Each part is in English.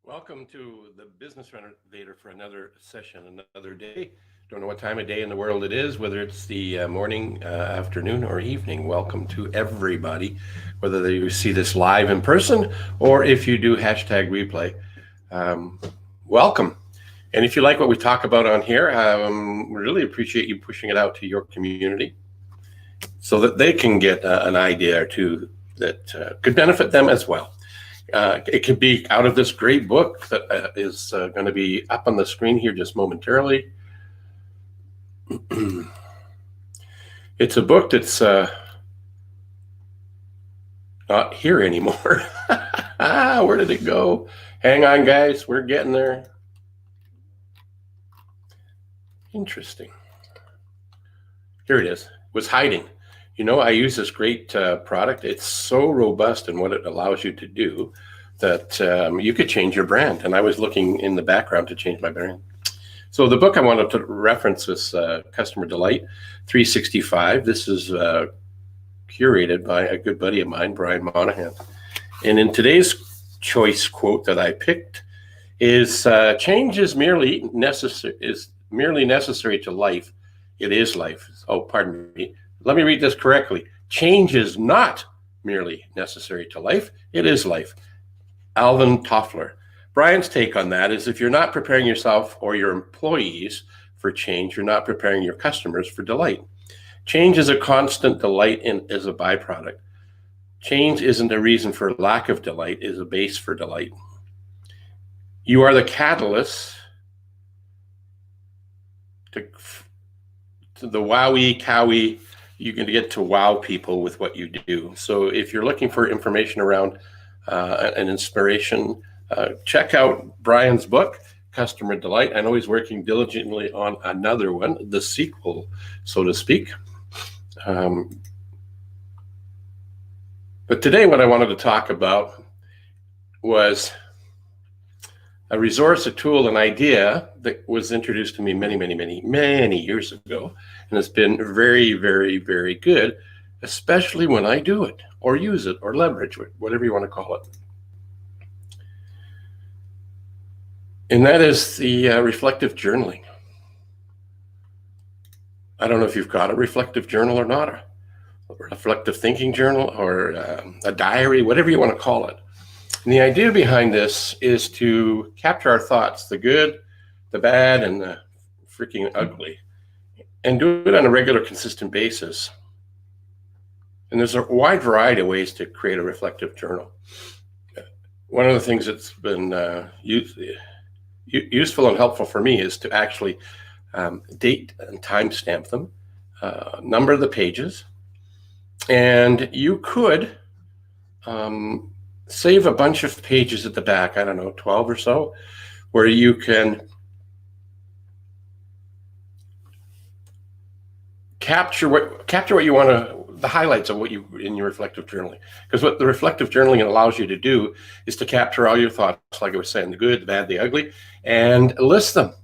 Welcome to the Business Renovator for another session, another day. Don't know what time of day in the world it is, whether it's the morning, afternoon, or evening. Welcome to everybody, whether you see this live in person or if you do hashtag replay. Welcome. And if you like what we talk about on here, we really appreciate you pushing it out to your community so that they can get an idea or two that could benefit them as well. It could be out of this great book that is going to be up on the screen here just momentarily. It's a book that's not here anymore. Where did it go? Hang on, guys. We're getting there. Interesting. Here it is. It was hiding. You know, I use this great product. It's so robust in what it allows you to do that you could change your brand. And I was looking in the background to change my brand. So the book I wanted to reference is Customer Delight 365. This is curated by a good buddy of mine, Brian Monahan. And in today's choice quote that I picked is change is merely necessary to life. It is life. Oh, pardon me. Let me read this correctly. Change is not merely necessary to life. It is life. Alvin Toffler. Brian's take on that is if you're not preparing yourself or your employees for change, you're not preparing your customers for delight. Change is a constant, delight is a byproduct. Change isn't a reason for lack of delight, it is a base for delight. You are the catalyst to the wowie, cowie. You can get to wow people with what you do. So if you're looking for information around an inspiration, check out Brian's book, Customer Delight. I know he's working diligently on another one, the sequel, so to speak. But today what I wanted to talk about was a resource, a tool, an idea that was introduced to me many years ago. And it's been very, very, very good, especially when I do it or use it or leverage it, whatever you want to call it. And that is the reflective journaling. I don't know if you've got a reflective journal or not, a reflective thinking journal or a diary, whatever you want to call it. And the idea behind this is to capture our thoughts, the good, the bad, and the freaking ugly, and do it on a regular, consistent basis. And there's a wide variety of ways to create a reflective journal. One of the things that's been useful and helpful for me is to actually date and timestamp them, number the pages, and you could save a bunch of pages at the back, I don't know, 12 or so, where you can capture what you want to, the highlights of what you in your reflective journaling. Because what the reflective journaling allows you to do is to capture all your thoughts, like I was saying, the good, the bad, the ugly, and list them.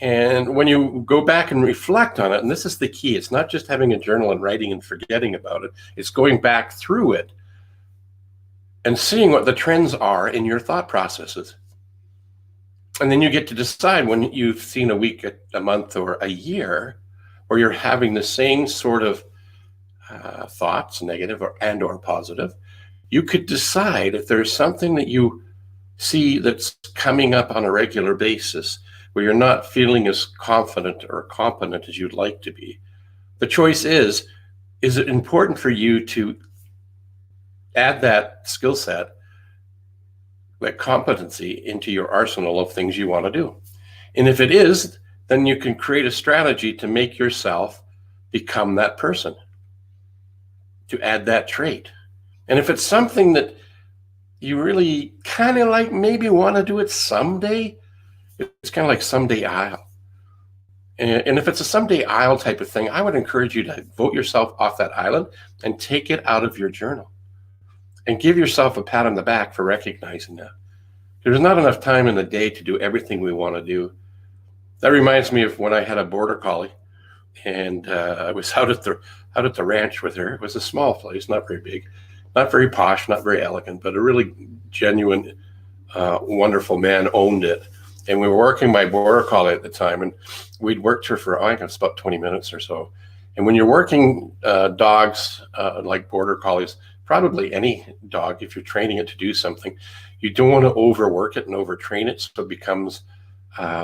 And when you go back and reflect on it, and this is the key, it's not just having a journal and writing and forgetting about it, it's going back through it and seeing what the trends are in your thought processes. And then you get to decide when you've seen a week, a month, or a year, where you're having the same sort of thoughts, negative or positive, you could decide if there's something that you see that's coming up on a regular basis where you're not feeling as confident or competent as you'd like to be. The choice is it important for you to add that skill set, that competency into your arsenal of things you want to do? And if it is, then you can create a strategy to make yourself become that person, to add that trait. And if it's something that you really kind of like, maybe want to do it someday, it's kind of like someday I'll. And if it's a someday I'll type of thing, I would encourage you to vote yourself off that island and take it out of your journal and give yourself a pat on the back for recognizing that. There's not enough time in the day to do everything we want to do. That reminds me of when I had a border collie, and I was out at the ranch with her. It was a small place, not very big, not very posh, not very elegant, but a really genuine wonderful man owned it. And we were working my border collie at the time, and we'd worked her for, I think it's about 20 minutes or so. And when you're working dogs like border collies, probably any dog, if you're training it to do something, you don't want to overwork it and overtrain it, so it becomes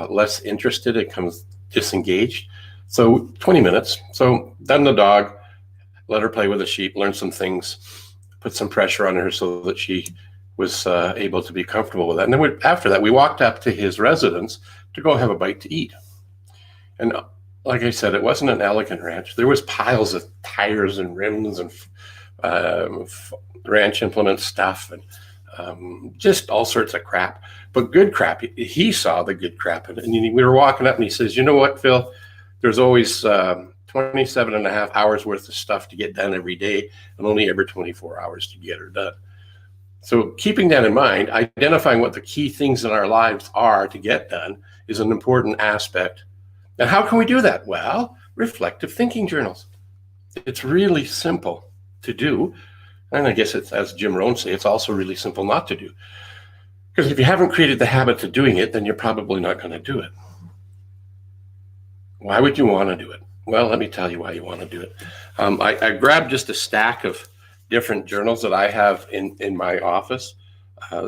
less interested, it becomes disengaged. So 20 minutes. So done the dog, let her play with the sheep, learn some things, put some pressure on her so that she was able to be comfortable with that. And then after that, we walked up to his residence to go have a bite to eat. And like I said, it wasn't an elegant ranch. There was piles of tires and rims and ranch implement stuff and just all sorts of crap. But good crap. He saw the good crap. And we were walking up and he says, you know what, Phil? There's always 27 and a half hours worth of stuff to get done every day and only every 24 hours to get her done. So keeping that in mind, identifying what the key things in our lives are to get done is an important aspect. And how can we do that? Well, reflective thinking journals. It's really simple to do. And I guess it's, as Jim Rohn say, it's also really simple not to do. Because if you haven't created the habit of doing it, then you're probably not going to do it. Why would you want to do it? Well, let me tell you why you want to do it. I grabbed just a stack of different journals that I have in my office.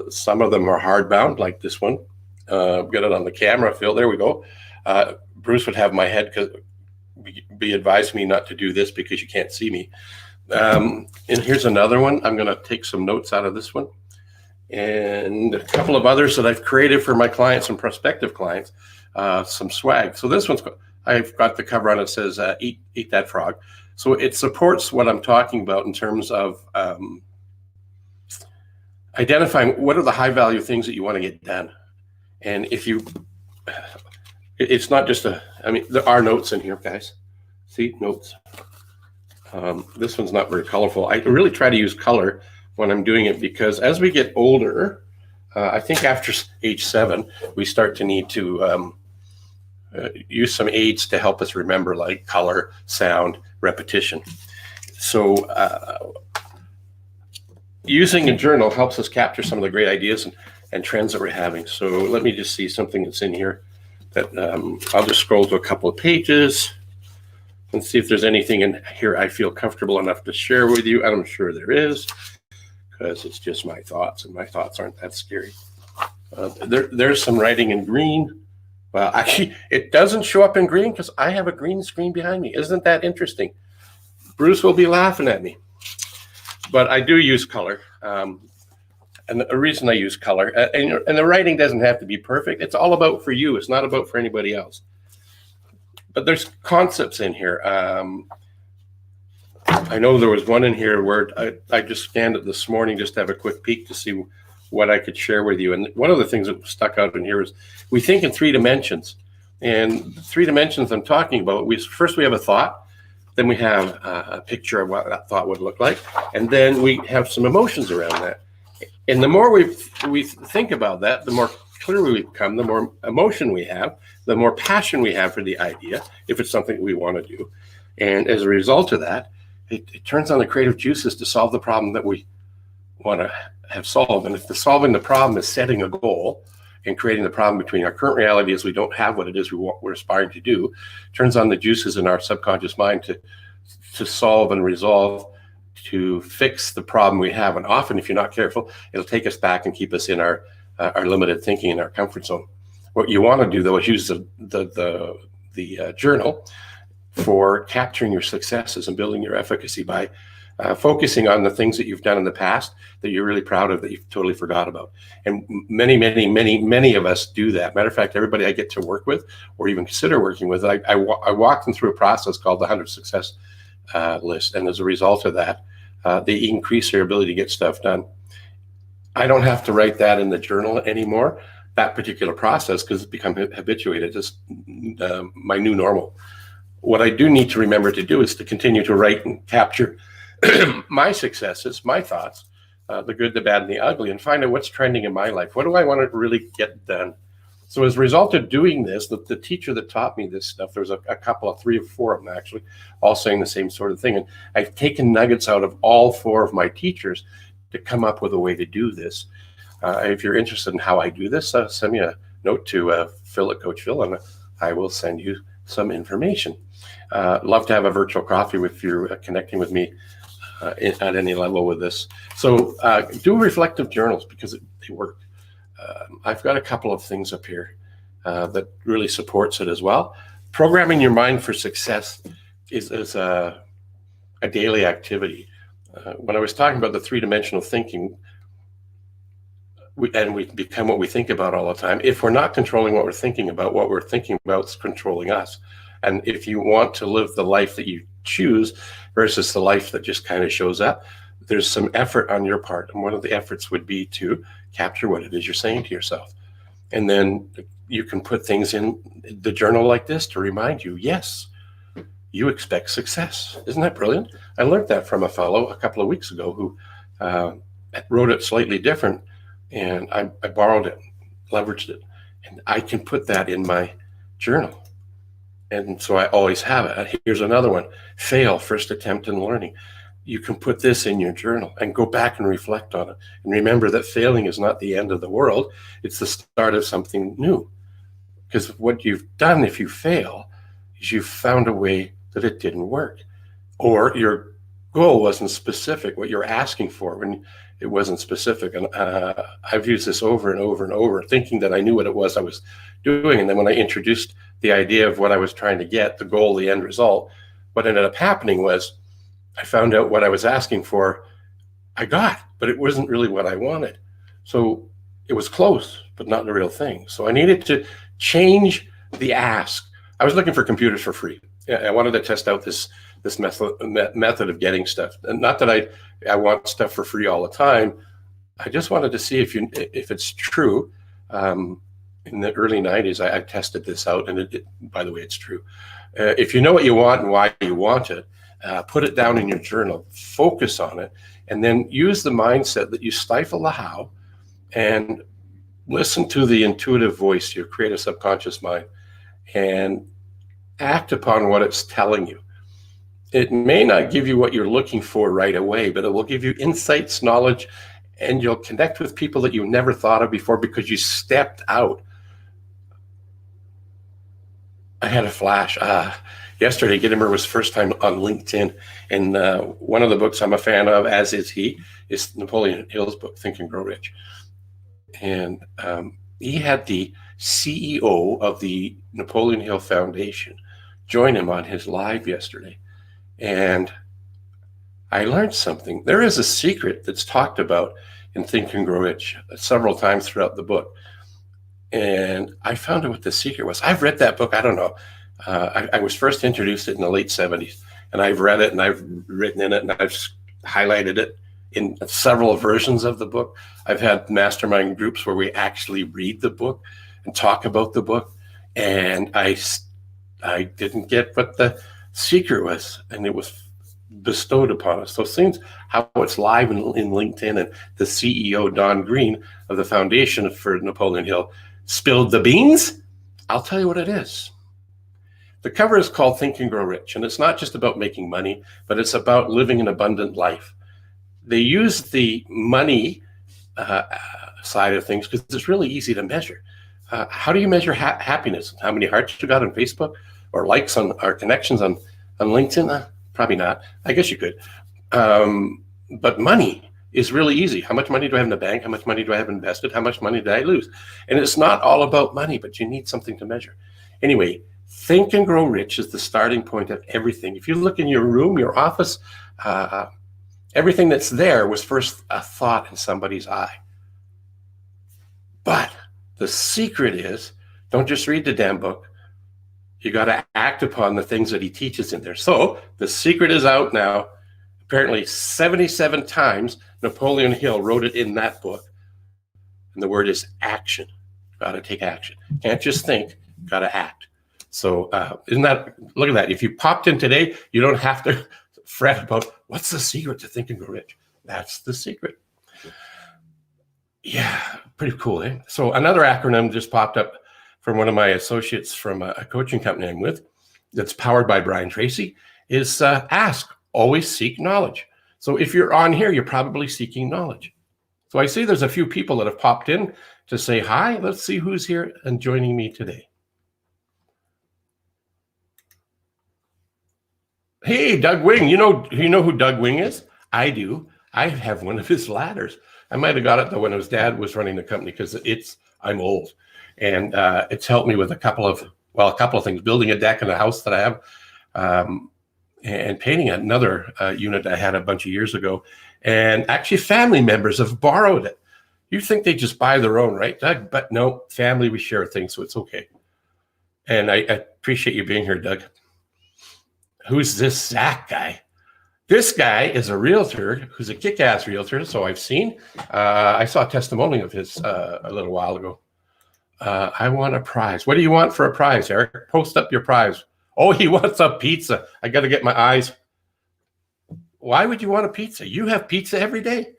Some of them are hardbound, like this one. I've got it on the camera, Phil. There we go. Bruce would have my head be advised me not to do this because you can't see me. And here's another one. I'm going to take some notes out of this one. And a couple of others that I've created for my clients and prospective clients, some swag. So this one's, I've got the cover on it, says, eat that frog. So it supports what I'm talking about in terms of identifying what are the high value things that you want to get done. And if you, it's not just there are notes in here, guys. See, notes. This one's not very colorful. I really try to use color when I'm doing it because as we get older, I think after age 7, we start to need to use some aids to help us remember, like color, sound, repetition. So using a journal helps us capture some of the great ideas and trends that we're having. So let me just see something that's in here that I'll just scroll to a couple of pages and see if there's anything in here I feel comfortable enough to share with you. I'm sure there is, because it's just my thoughts, and my thoughts aren't that scary. There's some writing in green. Well, actually, it doesn't show up in green because I have a green screen behind me. Isn't that interesting? Bruce will be laughing at me. But I do use color. And the reason I use color, and the writing doesn't have to be perfect. It's all about for you. It's not about for anybody else. But there's concepts in here. I know there was one in here where I just scanned it this morning just to have a quick peek to see what I could share with you. And one of the things that stuck out in here is we think in 3 dimensions. And the 3 dimensions I'm talking about, first we have a thought, then we have a picture of what that thought would look like, and then we have some emotions around that. And the more we think about that, the more clear we become, the more emotion we have, the more passion we have for the idea, if it's something we want to do. And as a result of that, it turns on the creative juices to solve the problem that we want to have solved. And if solving the problem is setting a goal and creating the problem between our current reality is we don't have what it is we're aspiring to do, turns on the juices in our subconscious mind to solve and resolve, to fix the problem we have. And often, if you're not careful, it'll take us back and keep us in our limited thinking in our comfort zone. What you want to do, though, is use the journal for capturing your successes and building your efficacy by focusing on the things that you've done in the past that you're really proud of that you've totally forgot about. And many of us do that. Matter of fact, everybody I get to work with or even consider working with, I walk them through a process called the 100 Success List. And as a result of that, they increase their ability to get stuff done. I don't have to write that in the journal anymore, that particular process, because it's become habituated, just my new normal. What I do need to remember to do is to continue to write and capture my successes, my thoughts, the good, the bad, and the ugly, and find out what's trending in my life. What do I want to really get done? So as a result of doing this, the teacher that taught me this stuff, there's a couple of 3 or 4 of them actually, all saying the same sort of thing. And I've taken nuggets out of all 4 of my teachers to come up with a way to do this. If you're interested in how I do this, send me a note to Phil at Coach Phil, and I will send you some information. Love to have a virtual coffee if you're connecting with me at any level with this. So do reflective journals because they work. I've got a couple of things up here that really supports it as well. Programming your mind for success is a daily activity. When I was talking about the three-dimensional thinking, we become what we think about all the time. If we're not controlling what we're thinking about is controlling us. And if you want to live the life that you choose versus the life that just kind of shows up, there's some effort on your part. And one of the efforts would be to capture what it is you're saying to yourself. And then you can put things in the journal like this to remind you, yes, you expect success. Isn't that brilliant? I learned that from a fellow a couple of weeks ago who wrote it slightly different. And I borrowed it, leveraged it, and I can put that in my journal. And so I always have it. Here's another one: fail, first attempt in learning. You can put this in your journal and go back and reflect on it. And remember that failing is not the end of the world. It's the start of something new. Because what you've done if you fail is you've found a way that it didn't work. Or your goal wasn't specific, what you're asking for when it wasn't specific. And I've used this over and over and over, thinking that I knew what it was I was doing. And then when I introduced the idea of what I was trying to get, the goal, the end result, what ended up happening was I found out what I was asking for, I got, but it wasn't really what I wanted. So it was close, but not the real thing. So I needed to change the ask. I was looking for computers for free. I wanted to test out this method of getting stuff. And not that I want stuff for free all the time. I just wanted to see if it's true. In the early 90s, I tested this out, and by the way, it's true. If you know what you want and why you want it, put it down in your journal, focus on it, and then use the mindset that you stifle the how and listen to the intuitive voice, your creative subconscious mind, and act upon what it's telling you. It may not give you what you're looking for right away, but it will give you insights, knowledge, and you'll connect with people that you never thought of before because you stepped out. I had a flash. Yesterday, Gittimer was first time on LinkedIn, and one of the books I'm a fan of, as is he, is Napoleon Hill's book, Think and Grow Rich. And he had the CEO of the Napoleon Hill Foundation join him on his live yesterday. And I learned something. There is a secret that's talked about in Think and Grow Rich several times throughout the book. And I found out what the secret was. I've read that book, I don't know. I was first introduced it in the late 70s. And I've read it, and I've written in it, and I've highlighted it in several versions of the book. I've had mastermind groups where we actually read the book and talk about the book. And I didn't get what the secret was, and it was bestowed upon us. Those things, how it's live in LinkedIn, and the CEO, Don Green, of the Foundation for Napoleon Hill, spilled the beans. I'll tell you what it is. The cover is called Think and Grow Rich, and it's not just about making money, but it's about living an abundant life. They use the money side of things because it's really easy to measure. How do you measure happiness? How many hearts you got on Facebook, or likes on, or connections on LinkedIn? Probably not. I guess you could. But money is really easy. How much money do I have in the bank? How much money do I have invested? How much money did I lose? And it's not all about money, but you need something to measure. Anyway, Think and Grow Rich is the starting point of everything. If you look in your room, your office, everything that's there was first a thought in somebody's eye. But the secret is, don't just read the damn book. You got to act upon the things that he teaches in there. So the secret is out now. Apparently 77 times Napoleon Hill wrote it in that book. And the word is action. Got to take action. Can't just think, got to act. So isn't that, look at that. If you popped in today, you don't have to fret about what's the secret to Think and Grow Rich. That's the secret. Yeah, pretty cool, eh? So another acronym just popped up from one of my associates from a coaching company I'm with that's powered by Brian Tracy is ASK, always seek knowledge. So if you're on here, you're probably seeking knowledge. So I see there's a few people that have popped in to say hi. Let's see who's here and joining me today. Hey, Doug Wing. You know who Doug Wing is? I do. I have one of his ladders. I might have got it though when his dad was running the company because I'm old, and it's helped me with a couple of things: building a deck in a house that I have, and painting another unit I had a bunch of years ago. And actually, family members have borrowed it. You think they just buy their own, right, Doug? But no, family, we share things, so it's okay. And I appreciate you being here, Doug. Who's this Zach guy? This guy is a realtor who's a kick-ass realtor, so I've seen. I saw a testimonial of his a little while ago. I want a prize. What do you want for a prize, Eric? Post up your prize. Oh, he wants a pizza. I got to get my eyes. Why would you want a pizza? You have pizza every day.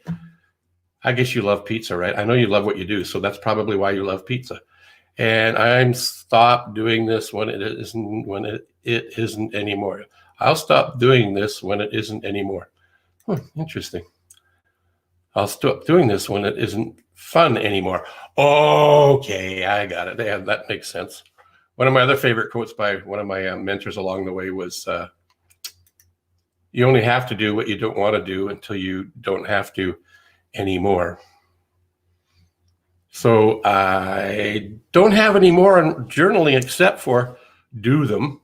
I guess you love pizza, right? I know you love what you do, so that's probably why you love pizza. And I'm stopped doing this when it isn't anymore. I'll stop doing this when it isn't anymore. Interesting. I'll stop doing this when it isn't fun anymore. Okay, I got it. Yeah, that makes sense. One of my other favorite quotes by one of my mentors along the way was, you only have to do what you don't want to do until you don't have to anymore. So I don't have any more on journaling except for do them.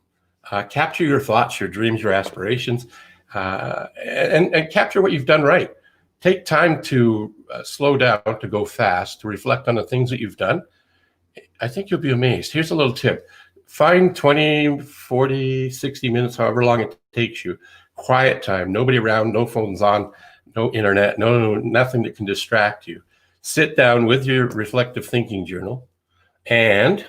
Capture your thoughts, your dreams, your aspirations, and capture what you've done right. Take time to slow down, to go fast, to reflect on the things that you've done. I think you'll be amazed. Here's a little tip. Find 20, 40, 60 minutes, however long it takes you. Quiet time, nobody around, no phones on, no internet, nothing that can distract you. Sit down with your reflective thinking journal and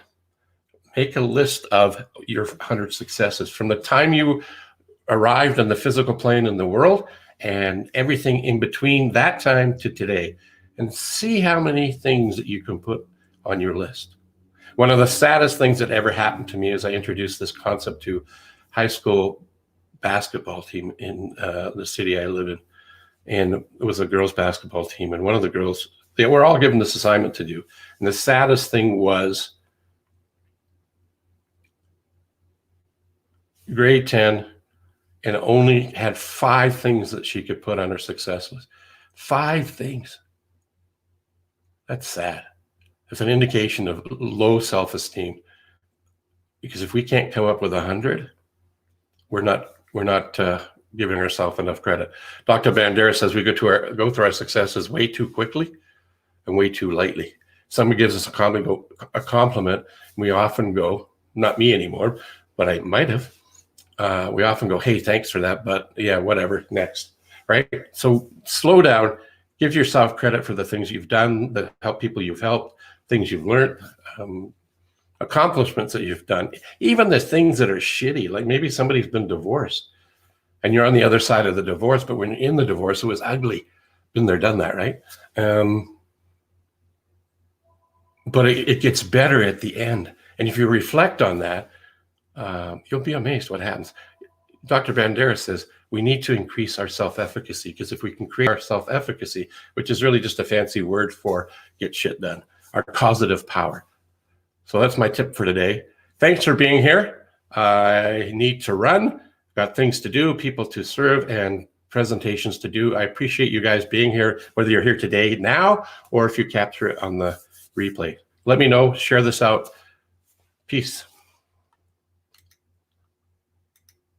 make a list of your 100 successes from the time you arrived on the physical plane in the world and everything in between that time to today, and see how many things that you can put on your list. One of the saddest things that ever happened to me is I introduced this concept to high school basketball team in the city I live in. And it was a girls' basketball team. And one of the girls, they were all given this assignment to do. And the saddest thing was grade 10 and only had 5 things that she could put on her success list. 5 things. That's sad. It's an indication of low self-esteem. Because if we can't come up with 100, we're not giving ourselves enough credit. Dr. Banderas says we go through our successes way too quickly and way too lightly. Somebody gives us a compliment, and we often go, not me anymore, but I might have. We often go, hey, thanks for that, but yeah, whatever, next, right? So slow down, give yourself credit for the things you've done, that help people you've helped, things you've learned, accomplishments that you've done, even the things that are shitty, like maybe somebody's been divorced and you're on the other side of the divorce, but when you're in the divorce, it was ugly. Been there, done that, right? But it gets better at the end. And if you reflect on that, you'll be amazed what happens. Dr. Banderas says we need to increase our self-efficacy, because if we can create our self-efficacy, which is really just a fancy word for get shit done, our causative power. So that's my tip for today. Thanks for being here. I need to run. Got things to do, people to serve, and presentations to do. I appreciate you guys being here, whether you're here today now or if you capture it on the replay. Let me know. Share this out. Peace.